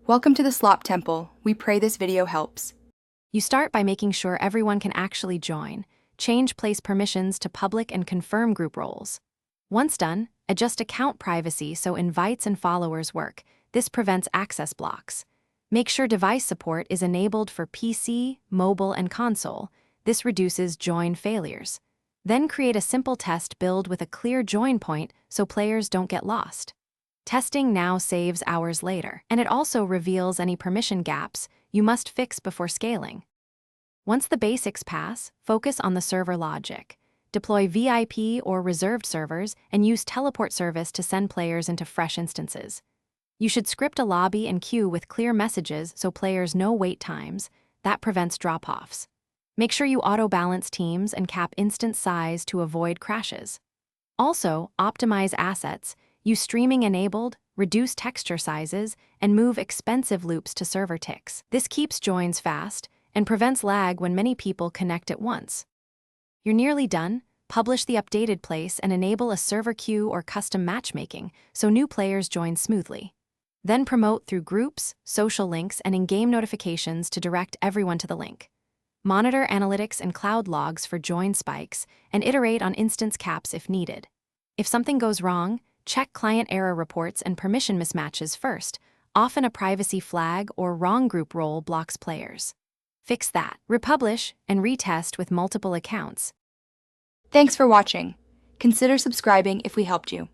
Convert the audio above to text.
Welcome to the Slop Temple. We pray this video helps. You start by making sure everyone can actually join. Change place permissions to public and confirm group roles. Once done, adjust account privacy so invites and followers work. This prevents access blocks. Make sure device support is enabled for PC, mobile, and console. This reduces join failures. Then create a simple test build with a clear join point so players don't get lost. Testing now saves hours later, and it also reveals any permission gaps you must fix before scaling. Once the basics pass, focus on the server logic. Deploy VIP or reserved servers and use teleport service to send players into fresh instances. You should script a lobby and queue with clear messages so players know wait times. That prevents drop-offs. Make sure you auto-balance teams and cap instance size to avoid crashes. Also, optimize assets. Use streaming enabled, reduce texture sizes, and move expensive loops to server ticks. This keeps joins fast and prevents lag when many people connect at once. You're nearly done. Publish the updated place and enable a server queue or custom matchmaking so new players join smoothly. Then promote through groups, social links, and in-game notifications to direct everyone to the link. Monitor analytics and cloud logs for join spikes and iterate on instance caps if needed. If something goes wrong, check client error reports and permission mismatches first. Often a privacy flag or wrong group role blocks players. Fix that, republish, and retest with multiple accounts. Thanks for watching. Consider subscribing if we helped you.